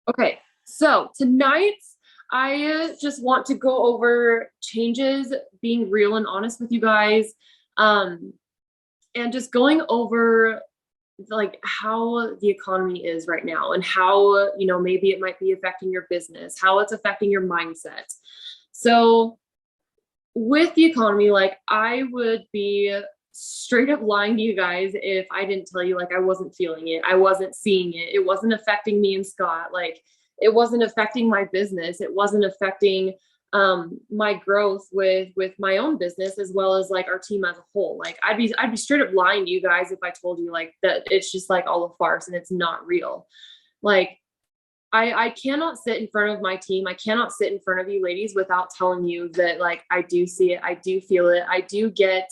Okay, so tonight I just want to go over changes, being real and honest with you guys, um, and just going over like how the economy is right now and how, maybe it might be affecting your business, how it's affecting your mindset. So with the economy, like I would be straight up lying to you guys if I didn't tell you like I wasn't feeling it, I wasn't seeing it, it wasn't affecting me and Scott, like it wasn't affecting my business, it wasn't affecting my growth with my own business as well as like our team as a whole. Like I'd be straight up lying to you guys if I told you like that it's just like all a farce and it's not real. Like I cannot sit in front of my team. I cannot sit in front of you ladies without telling you that like I do see it, I do feel it, I do get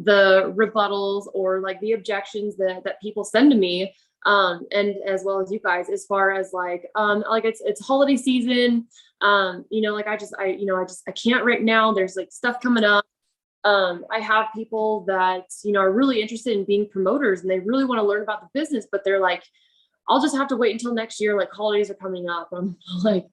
the rebuttals or like the objections that people send to me, and as well as you guys, as far as like it's holiday season, like I can't right now. There's like stuff coming up. I have people that are really interested in being promoters and they really want to learn about the business, but they're like, I'll just have to wait until next year. Like holidays are coming up. I'm like,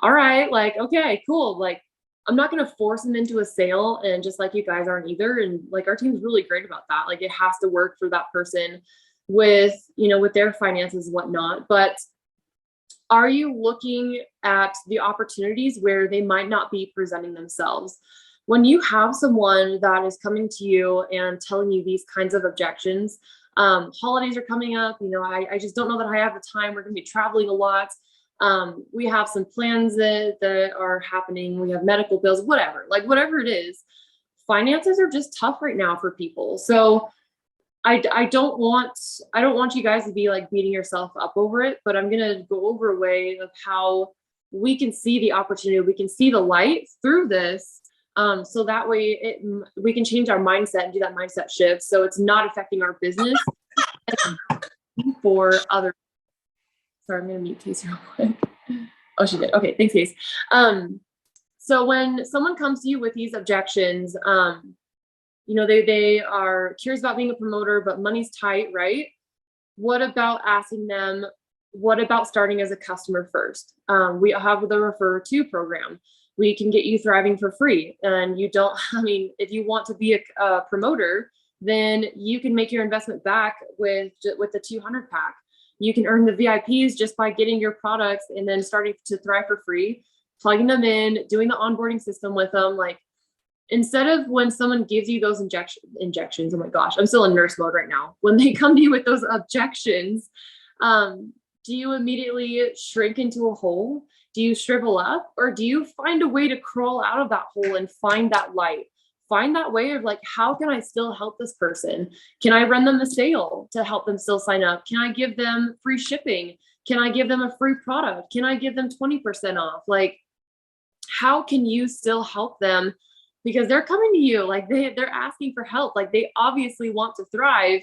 all right, like, okay, cool. Like, I'm not going to force them into a sale. And just like you guys aren't either. And like, our team's really great about that. Like, it has to work for that person with, with their finances and whatnot. But are you looking at the opportunities where they might not be presenting themselves? When you have someone that is coming to you and telling you these kinds of objections, holidays are coming up, I just don't know that I have the time. We're going to be traveling a lot. We have some plans that are happening. We have medical bills, whatever, like whatever it is. Finances are just tough right now for people. So I don't want you guys to be like beating yourself up over it, but I'm gonna go over a way of how we can see the opportunity, we can see the light through this, so that way we can change our mindset and do that mindset shift, so it's not affecting our business for other. Sorry, I'm gonna mute Casey real quick. Oh, she did. Okay, thanks, Casey. So when someone comes to you with these objections, they are curious about being a promoter, but money's tight, right? What about asking them, what about starting as a customer first? We have the refer to program. We can get you thriving for free. And you don't, I mean, if you want to be a promoter, then you can make your investment back with the 200 pack. You can earn the VIPs just by getting your products and then starting to thrive for free, plugging them in, doing the onboarding system with them. Like, instead of when someone gives you those injections, oh my gosh, I'm still in nurse mode right now. When they come to you with those objections, do you immediately shrink into a hole? Do you shrivel up? Or do you find a way to crawl out of that hole and find that light? Find that way of like, how can I still help this person? Can I run them a sale to help them still sign up? Can I give them free shipping? Can I give them a free product? Can I give them 20% off? Like, how can you still help them? Because they're coming to you, like they're asking for help, like they obviously want to thrive,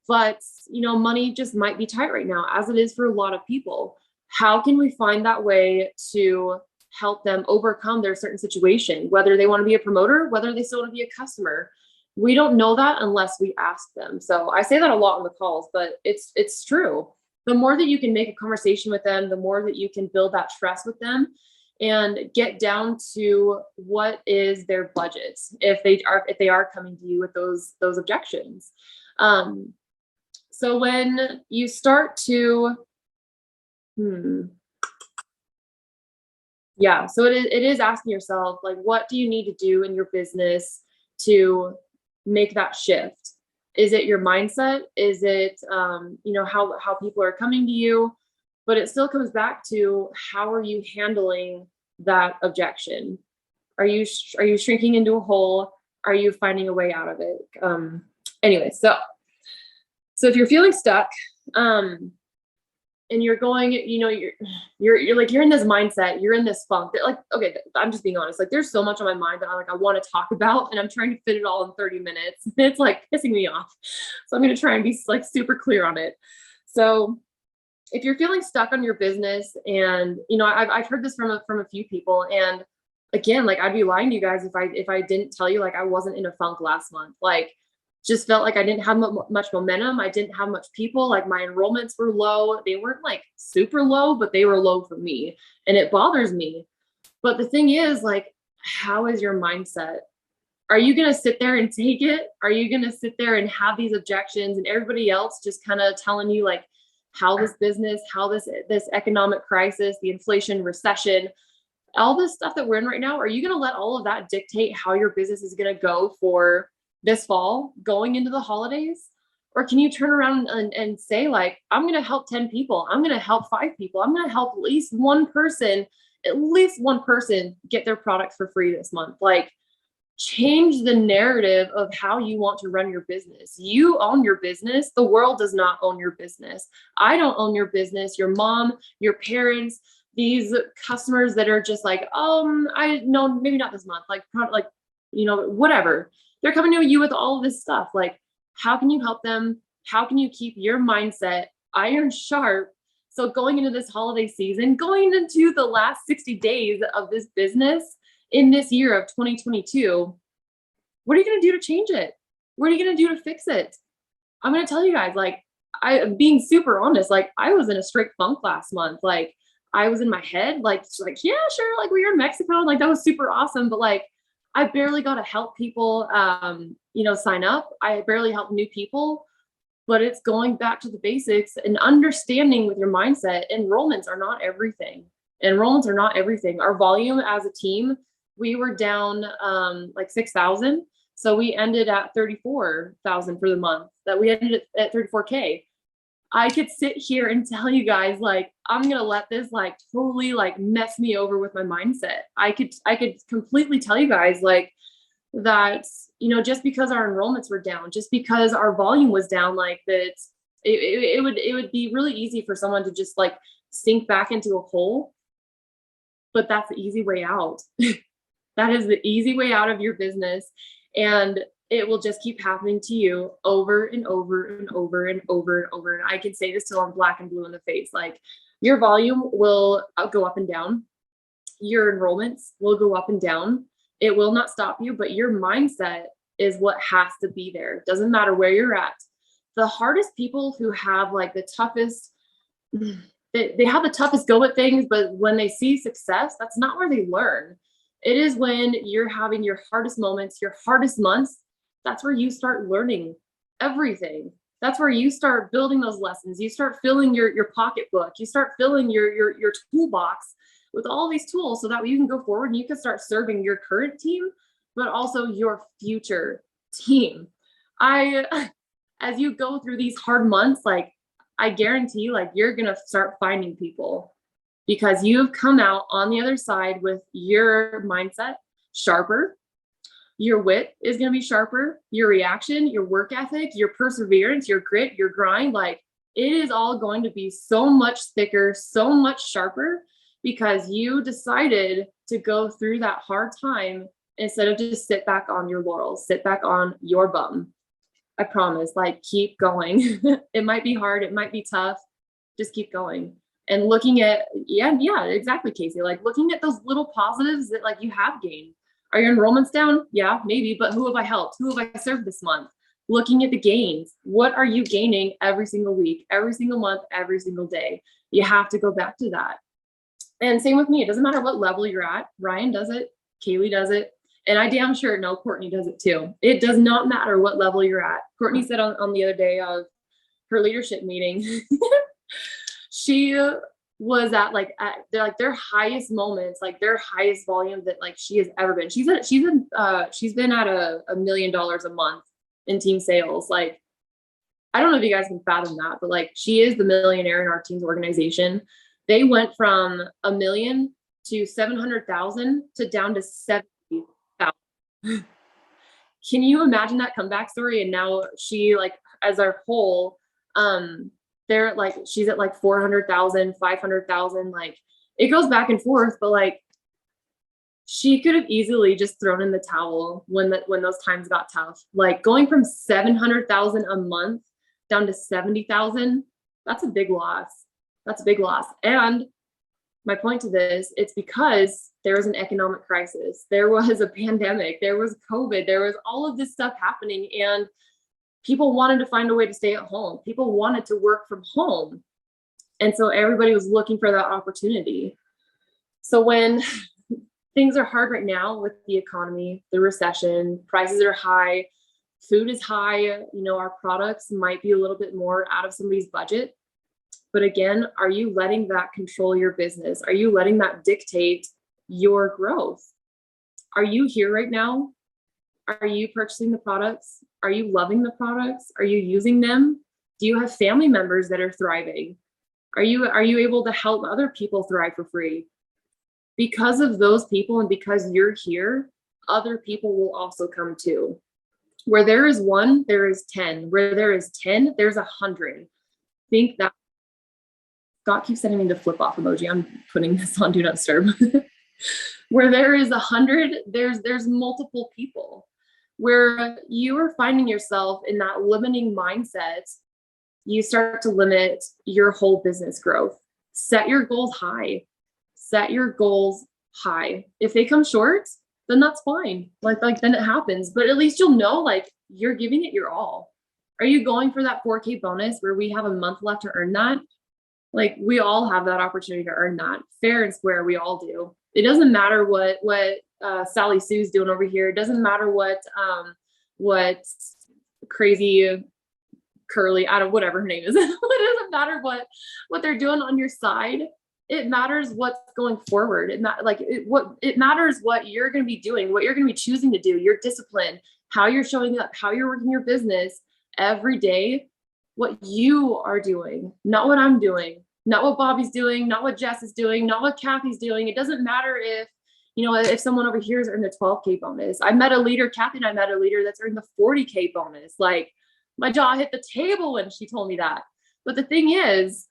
but money just might be tight right now, as it is for a lot of people. How can we find that way to help them overcome their certain situation, whether they want to be a promoter, whether they still want to be a customer? We don't know that unless we ask them. So I say that a lot on the calls, but it's true. The more that you can make a conversation with them, the more that you can build that trust with them and get down to what is their budget if they are coming to you with those objections. So when you start to yeah, so it is asking yourself, like, what do you need to do in your business to make that shift? Is it your mindset? Is it how people are coming to you? But it still comes back to, how are you handling that objection? Are you shrinking into a hole? Are you finding a way out of it? Anyway, so if you're feeling stuck, and you're going, you're in this mindset, you're in this funk that, like, okay, I'm just being honest, like there's so much on my mind that I want to talk about, and I'm trying to fit it all in 30 minutes. It's like pissing me off. So I'm going to try and be like super clear on it. So if you're feeling stuck on your business, and I've heard this from a few people, and again, like I'd be lying to you guys if I didn't tell you like I wasn't in a funk last month. Like just felt like I didn't have much momentum. I didn't have much people. Like my enrollments were low. They weren't like super low, but they were low for me. And it bothers me. But the thing is, like, how is your mindset? Are you going to sit there and take it? Are you going to sit there and have these objections and everybody else just kind of telling you like how this business, how this economic crisis, the inflation, recession, all this stuff that we're in right now, are you going to let all of that dictate how your business is going to go for this fall going into the holidays? Or can you turn around and say like, I'm going to help 10 people. I'm going to help 5 people. I'm going to help at least one person get their product for free this month. Like, change the narrative of how you want to run your business. You own your business. The world does not own your business. I don't own your business. Your mom, your parents, these customers that are just like, I know maybe not this month, like, whatever. They're coming to you with all of this stuff. Like, how can you help them? How can you keep your mindset iron sharp? So going into this holiday season, going into the last 60 days of this business in this year of 2022, what are you going to do to change it? What are you going to do to fix it? I'm going to tell you guys, like, being super honest, like I was in a straight funk last month. Like I was in my head, like, yeah, sure. Like we were in Mexico. Like that was super awesome. But like, I barely got to help people, sign up. I barely helped new people, but it's going back to the basics and understanding with your mindset. Enrollments are not everything. Our volume as a team, we were down like 6,000. So we ended at 34,000 for the month. That we ended at 34K. I could sit here and tell you guys, like, I'm going to let this like totally like mess me over with my mindset. I could completely tell you guys like that, just because our enrollments were down, just because our volume was down, like that, it would be really easy for someone to just like sink back into a hole. But that's the easy way out. That is the easy way out of your business. And it will just keep happening to you over and over and over and over and over. And I can say this till I'm black and blue in the face. Like your volume will go up and down. Your enrollments will go up and down. It will not stop you, but your mindset is what has to be there. It doesn't matter where you're at. The hardest people who have like the toughest, they have the toughest go at things, but when they see success, that's not where they learn. It is when you're having your hardest moments, your hardest months, that's where you start learning everything. That's where you start building those lessons. You start filling your pocketbook. You start filling your toolbox with all these tools so that you can go forward and you can start serving your current team, but also your future team. As you go through these hard months, like I guarantee you, like you're going to start finding people because you've come out on the other side with your mindset sharper. Your wit is going to be sharper. Your reaction, your work ethic, your perseverance, your grit, your grind, like it is all going to be so much thicker, so much sharper because you decided to go through that hard time instead of just sit back on your laurels, sit back on your bum. I promise, like keep going. It might be hard. It might be tough. Just keep going. And looking at, yeah, exactly, Casey. Like looking at those little positives that like you have gained. Are your enrollments down? Yeah, maybe, but who have I helped? Who have I served this month? Looking at the gains. What are you gaining every single week, every single month, every single day? You have to go back to that. And same with me. It doesn't matter what level you're at. Ryan does it. Kaylee does it. And I damn sure know Courtney does it too. It does not matter what level you're at. Courtney said on the other day of her leadership meeting, she was at their highest moments, like their highest volume that like she has ever been. She's been at $1 million a month in team sales. Like, I don't know if you guys can fathom that, but like she is the millionaire in our team's organization. They went from 1 million to 700,000 to down to 70,000. Can you imagine that comeback story? And now she like as our whole, they're like, she's at like 400,000, 500,000. Like it goes back and forth, but like she could have easily just thrown in the towel when those times got tough. Like going from 700,000 a month down to 70,000, that's a big loss. That's a big loss. And my point to this, it's because there was an economic crisis. There was a pandemic. There was COVID. There was all of this stuff happening. And People wanted to find a way to stay at home. People wanted to work from home. And so everybody was looking for that opportunity. So when things are hard right now with the economy, the recession, prices are high, food is high, our products might be a little bit more out of somebody's budget. But again, are you letting that control your business? Are you letting that dictate your growth? Are you here right now? Are you purchasing the products? Are you loving the products? Are you using them? Do you have family members that are thriving? Are you able to help other people thrive for free? Because of those people and because you're here, other people will also come too. Where there is one, there is 10. Where there is 10, there's 100. Think that. Scott keeps sending me the flip off emoji. I'm putting this on Do Not Disturb. Where there is 100, there's multiple people. Where you are finding yourself in that limiting mindset, you start to limit your whole business growth. Set your goals high. Set your goals high. If they come short, then that's fine. Like then it happens. But at least you'll know, like, you're giving it your all. Are you going for that 4K bonus where we have a month left to earn that? Like, we all have that opportunity to earn that. Fair and square, we all do. It doesn't matter what Sally Sue's doing over here. It doesn't matter what crazy Curly, out of whatever her name is. It doesn't matter what they're doing on your side. It matters what's going forward. It matters what you're going to be doing, what you're going to be choosing to do, your discipline, how you're showing up, how you're working your business every day, what you are doing, not what I'm doing, not what Bobby's doing, not what Jess is doing, not what Kathy's doing. It doesn't matter if someone over here has earned a 12K bonus. Kathy and I met a leader that's earned the 40K bonus. Like, my jaw hit the table when she told me that. But the thing is,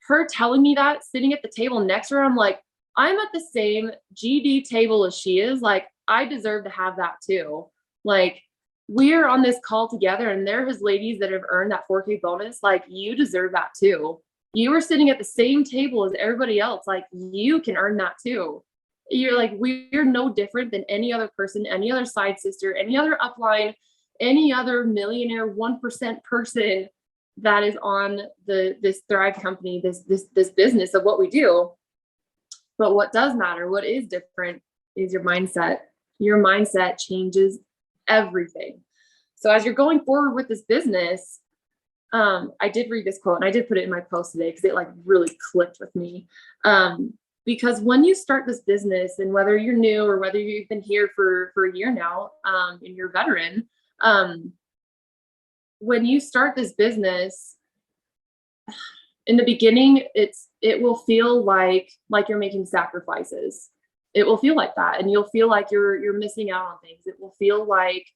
her telling me that, sitting at the table next to her, I'm like, I'm at the same GD table as she is. Like, I deserve to have that too. Like, we are on this call together, and there is ladies that have earned that 4K bonus. Like, you deserve that too. You are sitting at the same table as everybody else. Like, you can earn that too. You're like, we're no different than any other person, any other side sister, any other upline, any other millionaire 1% person that is on this Thrive company, this business of what we do. But what does matter, what is different, is your mindset. Your mindset changes everything. So as you're going forward with this business, I did read this quote, and I did put it in my post today because it like really clicked with me. Because when you start this business, and whether you're new or whether you've been here for a year now, and you're a veteran, when you start this business, in the beginning, it will feel like you're making sacrifices. It will feel like that, and you'll feel like you're missing out on things. It will feel like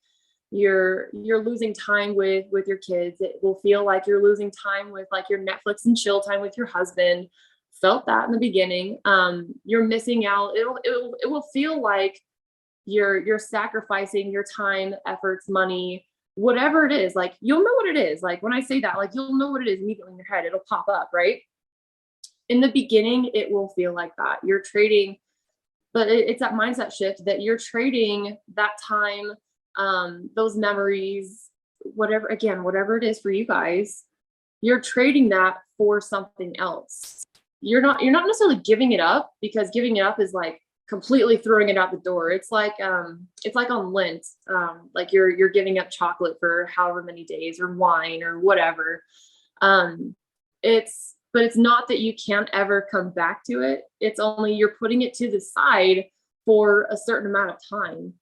you're losing time with your kids. It will feel like you're losing time with like your Netflix and chill time with your husband. Felt that in the beginning. You're missing out. It will feel like you're sacrificing your time, efforts, money, whatever it is. Like, you'll know what it is. Like, when I say that, like, you'll know what it is immediately in your head. It'll pop up, right? In the beginning, it will feel like that. You're trading, but it's that mindset shift that you're trading that time, those memories, whatever it is for you guys, you're trading that for something else. You're not necessarily giving it up, because giving it up is like completely throwing it out the door. It's like on Lent, like you're giving up chocolate for however many days, or wine, or whatever. But it's not that you can't ever come back to it. It's only you're putting it to the side for a certain amount of time.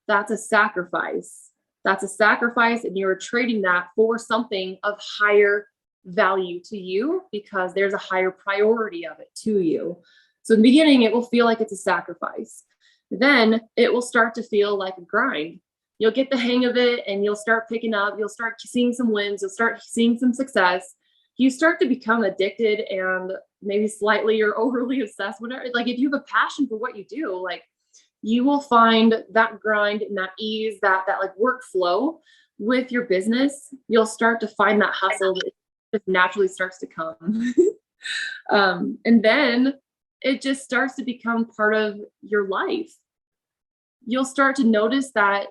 That's a sacrifice. And you're trading that for something of higher value to you, because there's a higher priority of it to you. So in the beginning, it will feel like it's a sacrifice. Then it will start to feel like a grind. You'll get the hang of it, and you'll start picking up. You'll start seeing some wins. You'll start seeing some success. You start to become addicted, and maybe slightly or overly obsessed, whatever. Like, if you have a passion for what you do, like, you will find that grind and that ease, that like workflow with your business. You'll start to find that hustle that just naturally starts to come. And then it just starts to become part of your life. You'll start to notice that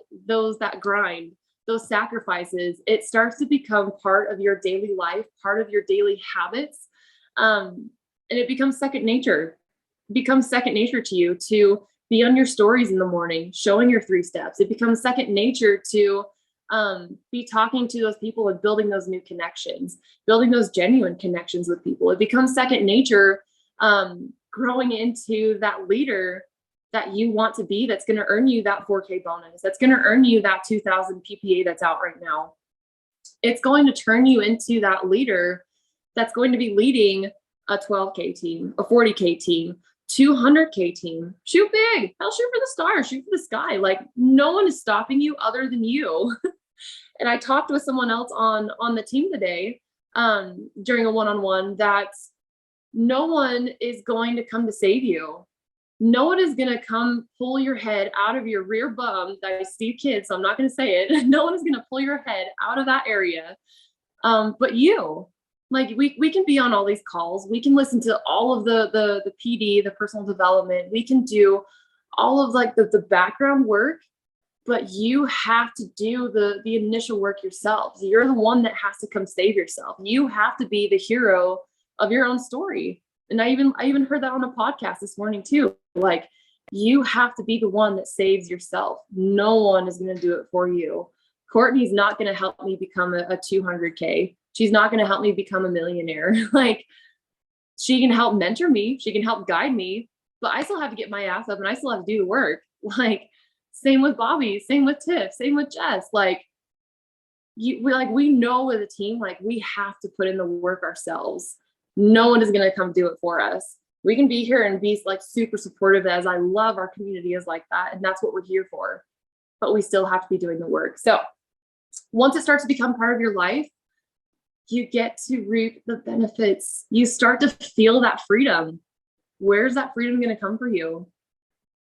grind, those sacrifices, it starts to become part of your daily life, part of your daily habits. And it becomes second nature. It becomes second nature to you to be on your stories in the morning, showing your 3 steps. It becomes second nature to be talking to those people and building those new connections, building those genuine connections with people. It becomes second nature, growing into that leader that you want to be, that's going to earn you that 4K bonus, that's going to earn you that 2,000 PPA that's out right now. It's going to turn you into that leader that's going to be leading a 12K team, a 40K team, 200K team. Shoot big. Hell, shoot for the stars, shoot for the sky. Like, no one is stopping you other than you. And I talked with someone else on the team today, during a one-on-one, that no one is going to come to save you. No one is going to come pull your head out of your rear bum. I see kids, so I'm not going to say it. No one is going to pull your head out of that area. But you, like, we can be on all these calls. We can listen to all of the PD, the personal development. We can do all of like the background work, but you have to do the initial work yourself. You're the one that has to come save yourself. You have to be the hero of your own story. And I even heard that on a podcast this morning too. Like, you have to be the one that saves yourself. No one is going to do it for you. Courtney's not going to help me become a 200K. She's not going to help me become a millionaire. Like, she can help mentor me. She can help guide me, but I still have to get my ass up and I still have to do the work. Like, same with Bobby, same with Tiff, same with Jess. Like, we know as a team, like, we have to put in the work ourselves. No one is going to come do it for us. We can be here and be like super supportive, as I love our community is like that. And that's what we're here for, but we still have to be doing the work. So once it starts to become part of your life, you get to reap the benefits. You start to feel that freedom. Where's that freedom going to come for you?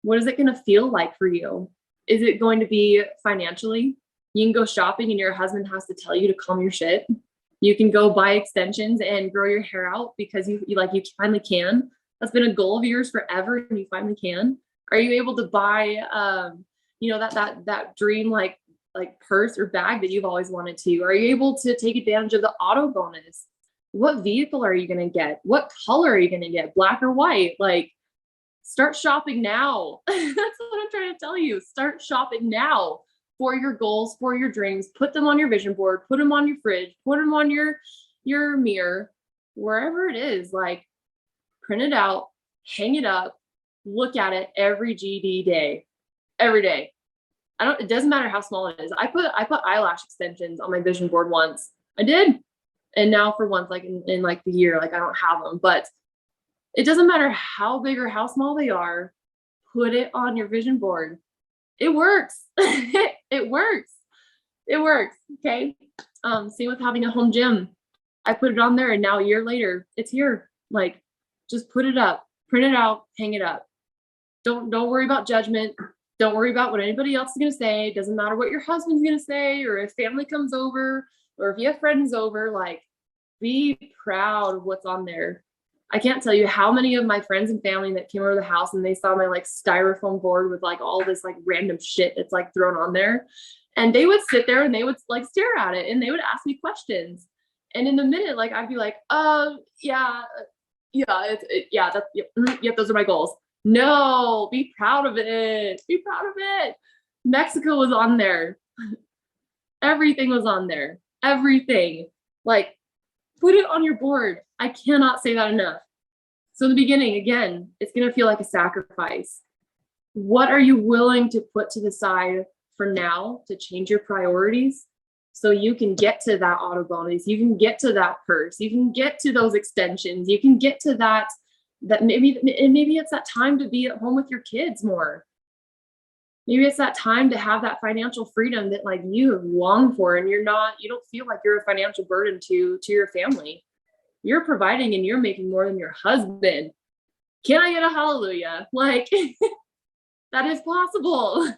What is it going to feel like for you? Is it going to be financially? You can go shopping and your husband has to tell you to calm your shit. You can go buy extensions and grow your hair out because you finally can. That's been a goal of yours forever, and you finally can. Are you able to buy, that dream like purse or bag that you've always wanted to? Are you able to take advantage of the auto bonus? What vehicle are you going to get? What color are you going to get? Black or white? Like, start shopping now. That's what I'm trying to tell you. Start shopping now for your goals, for your dreams. Put them on your vision board, put them on your fridge, put them on your mirror, wherever it is. Like, print it out, hang it up, look at it every GD day, every day. It doesn't matter how small it is. I put eyelash extensions on my vision board once. I did. And now for once, like in like the year, like I don't have them, but it doesn't matter how big or how small they are. Put it on your vision board. It works. It works. It works. Okay. Same with having a home gym. I put it on there, and now a year later, it's here. Like, just put it up, print it out, hang it up. Don't worry about judgment. Don't worry about what anybody else is going to say. It doesn't matter what your husband's going to say, or if family comes over, or if you have friends over. Like, be proud of what's on there. I can't tell you how many of my friends and family that came over the house and they saw my like styrofoam board with like all this like random shit that's like thrown on there. And they would sit there and they would like stare at it and they would ask me questions. And in the minute, like, I'd be like, yeah, those are my goals. No, be proud of it. Be proud of it. Mexico was on there. Everything was on there. Everything. Like, put it on your board. I cannot say that enough. So in the beginning, again, it's going to feel like a sacrifice. What are you willing to put to the side for now to change your priorities so you can get to that auto bonus, you can get to that purse, you can get to those extensions, you can get to that maybe it's that time to be at home with your kids more. Maybe it's that time to have that financial freedom that like you long for, and you don't feel like you're a financial burden to your family. You're providing and you're making more than your husband. Can I get a hallelujah? Like, that is possible.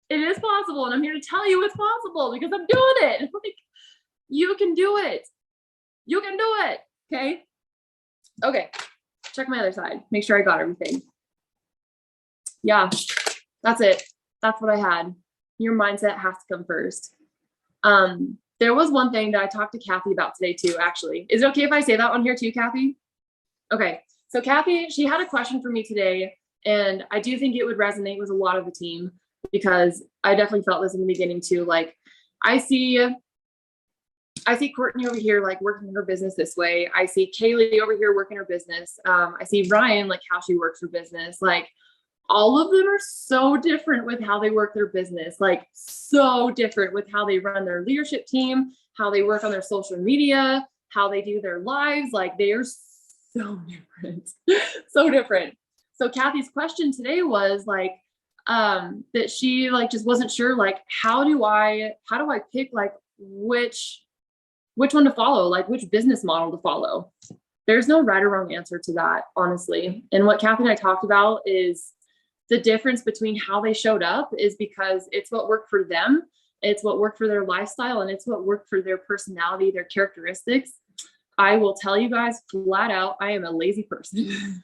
It is possible. And I'm here to tell you it's possible because I'm doing it. Like, you can do it. You can do it. Okay. Okay. Check my other side. Make sure I got everything. Yeah, that's it. That's what I had. Your mindset has to come first. There was one thing that I talked to Kathy about today too, actually. Is it okay if I say that on here too, Kathy? Okay. So Kathy, she had a question for me today, and I do think it would resonate with a lot of the team because I definitely felt this in the beginning too. Like I see Courtney over here, like working her business this way. I see Kaylee over here working her business. I see Ryan, like how she works her business. Like all of them are so different with how they work their business, like so different with how they run their leadership team, how they work on their social media, how they do their lives. Like they are so different, so different. So Kathy's question today was like, that she like just wasn't sure, like, how do I pick like which one to follow, like which business model to follow? There's no right or wrong answer to that, honestly. And what Kathy and I talked about is the difference between how they showed up is because it's what worked for them, it's what worked for their lifestyle, and it's what worked for their personality, their characteristics. I will tell you guys flat out, I am a lazy person.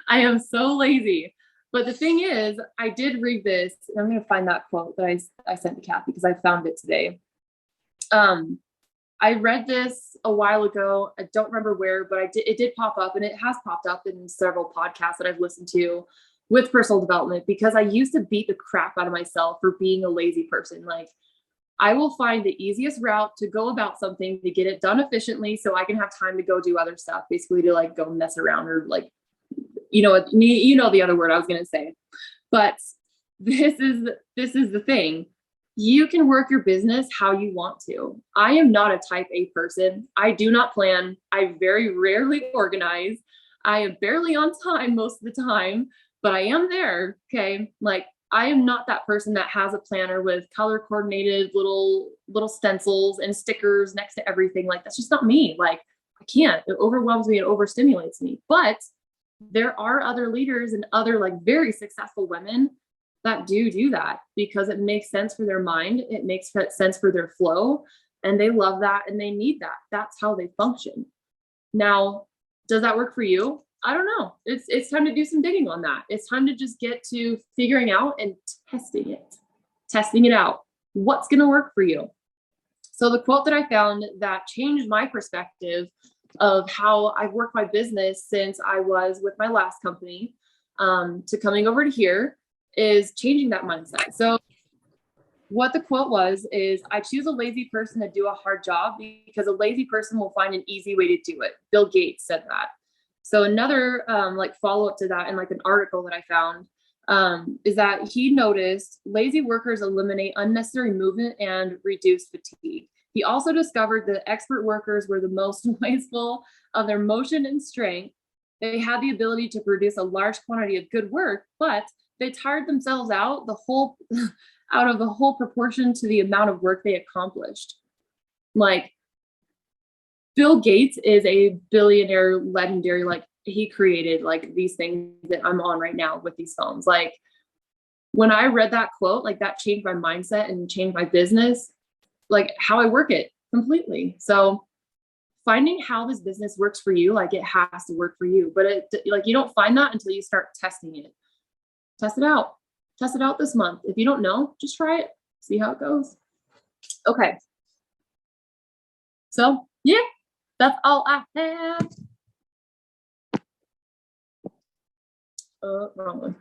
I am so lazy. But the thing is, I did read this, and I'm going to find that quote that I sent to Kathy because I found it today. I read this a while ago. I don't remember where, but it did pop up, and it has popped up in several podcasts that I've listened to with personal development, because I used to beat the crap out of myself for being a lazy person. Like I will find the easiest route to go about something to get it done efficiently so I can have time to go do other stuff, basically to like go mess around or like, you know the other word I was going to say. But this is the thing. You can work your business how you want to. I am not a type A person. I do not plan. I very rarely organize. I am barely on time most of the time, but I am there. Okay. Like I am not that person that has a planner with color coordinated little stencils and stickers next to everything. Like that's just not me. Like I can't. It overwhelms me. It overstimulates me. But there are other leaders and other like very successful women that do that because it makes sense for their mind. It makes sense for their flow, and they love that and they need that. That's how they function. Now, does that work for you? I don't know. It's time to do some digging on that. It's time to just get to figuring out and testing it out. What's going to work for you? So the quote that I found that changed my perspective of how I've worked my business since I was with my last company to coming over to here is changing that mindset. So what the quote was is, I choose a lazy person to do a hard job because a lazy person will find an easy way to do it. Bill Gates said that. So another like follow up to that in like an article that I found is that he noticed lazy workers eliminate unnecessary movement and reduce fatigue. He also discovered that expert workers were the most wasteful of their motion and strength. They had the ability to produce a large quantity of good work, but they tired themselves out out of the whole proportion to the amount of work they accomplished. Like Bill Gates is a billionaire, legendary, like he created like these things that I'm on right now with these phones. Like when I read that quote, like that changed my mindset and changed my business, like how I work it completely. So finding how this business works for you, like it has to work for you, but like you don't find that until you start testing it. Test it out. Test it out this month. If you don't know, just try it. See how it goes. Okay. So yeah, that's all I have. Wrong one.